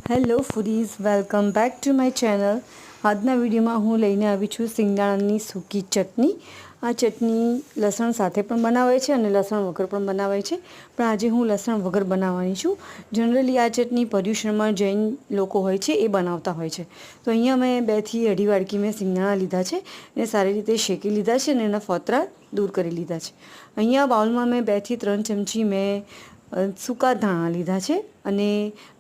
Hello foodies, welcome back to my channel. આજના વિડીયોમાં હું લઈને આવી છું સિંગદાણાની સૂકી ચટણી. આ ચટણી લસણ સાથે પણ બનાવાય છે અને લસણ વગર પણ બનાવાય છે, પણ આજે હું લસણ વગર બનાવવાની છું. જનરલી આ ચટણી પર્યુષણમાં જૈન લોકો હોય છે એ બનાવતા હોય છે. તો અહીંયા મેં 2 થી અઢી વાડકી મેં સિંગદાણા લીધા છે અને સારી રીતે શેકી લીધા છે અને એના ફોતરા દૂર કરી લીધા છે. અહીંયા બાઉલમાં મેં 2 થી 3 ચમચી મેં સૂકા ધાણા લીધા છે અને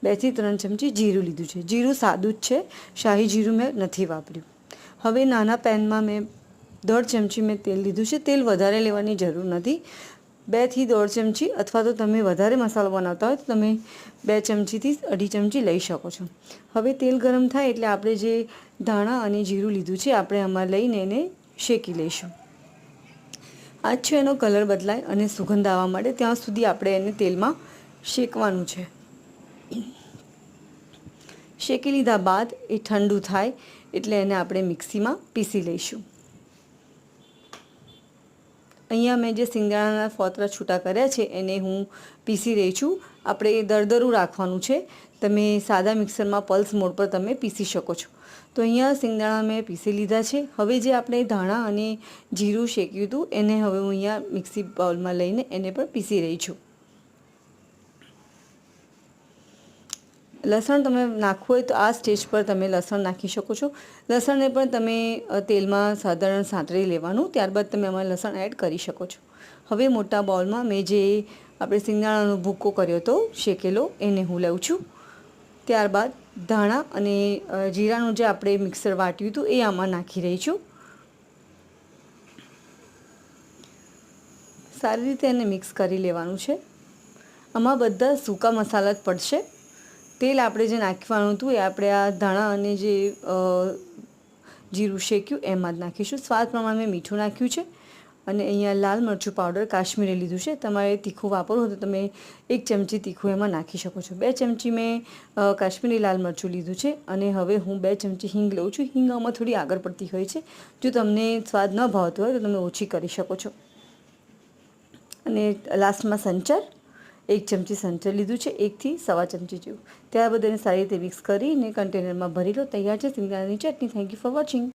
2 થી 3 ચમચી જીરું લીધું છે. જીરું સાદું જ છે, શાહી જીરું મેં નથી વાપર્યું. હવે નાના પેનમાં મેં 1.5 ચમચી મેં તેલ લીધું છે. તેલ વધારે લેવાની જરૂર નથી, 2 થી 1.5 ચમચી, અથવા તો તમે વધારે મસાલો બનાવતા હોય તો તમે 2 ચમચીથી અઢી ચમચી લઈ શકો છો. હવે તેલ ગરમ થાય એટલે આપણે જે ધાણા અને જીરું લીધું છે આપણે આમાં લઈને એને શેકી લઈશું. આ છે એનો કલર બદલાય અને સુગંધ આવવા માટે ત્યાં સુધી આપણે એને તેલમાં શેકવાનું છે. શેકી લીધા બાદ એ ઠંડુ થાય એટલે એને આપણે મિક્સીમાં પીસી લઈશું. અહીંયા મેં જે સિંગદાણાના ફોતરા છૂટા કર્યા છે એને હું પીસી રહી છું. આપણે દરદરું રાખવાનું છે. તમે સાદા મિક્સરમાં પલ્સ મોડ પર તમે પીસી શકો છો. તો અહીંયા સિંગદાણા મેં પીસી લીધા છે. હવે જે આપણે ધાણા અને જીરું શેક્યું હતું એને હવે હું અહીંયા મિક્સી બાઉલમાં લઈને એને પણ પીસી રહી છું. લસણ તમે નાખવું હોય તો આ સ્ટેજ પર તમે લસણ નાખી શકો છો. લસણને પણ તમે તેલમાં સાધારણ સાંતળી લેવાનું, ત્યારબાદ તમે આમાં લસણ એડ કરી શકો છો. હવે મોટા બાઉલમાં મેં જે આપણે સિંગદાણાનો ભૂકો કર્યો હતો શેકેલો એને હું લઉં છું. ત્યારબાદ ધાણા અને જીરાનું જે આપણે મિક્સર વાટ્યું હતું એ આમાં નાખી રહી છું. સારી રીતે એને મિક્સ કરી લેવાનું છે. આમાં બધા સૂકા મસાલા જ પડશે. તેલ આપણે જે નાખવાનું હતું એ આપણે આ ધાણા અને જે જીરું શેક્યું એમાં જ નાખીશું. સ્વાદ પ્રમાણે મેં મીઠું નાખ્યું છે અને અહીંયા લાલ મરચું પાવડર કાશ્મીરી લીધું છે. તમારે તીખું વાપરવું હોય તો તમે 1 ચમચી તીખું એમાં નાખી શકો છો. 2 ચમચી મેં કાશ્મીરી લાલ મરચું લીધું છે અને હવે હું 2 ચમચી હિંગ લઉં છું. હિંગ આમાં થોડી આગળ પડતી હોય છે. જો તમને સ્વાદ ન ભાવતો હોય તો તમે ઓછી કરી શકો છો. અને લાસ્ટમાં સંચર, 1 ચમચી સંચર લીધું છે, 1 થી સવા ચમચી જેવું. ત્યારબાદ એને સારી રીતે મિક્સ કરીને કન્ટેનરમાં ભરી લો. તૈયાર છે સિંગદાણાની ચટણી. Thank you for watching.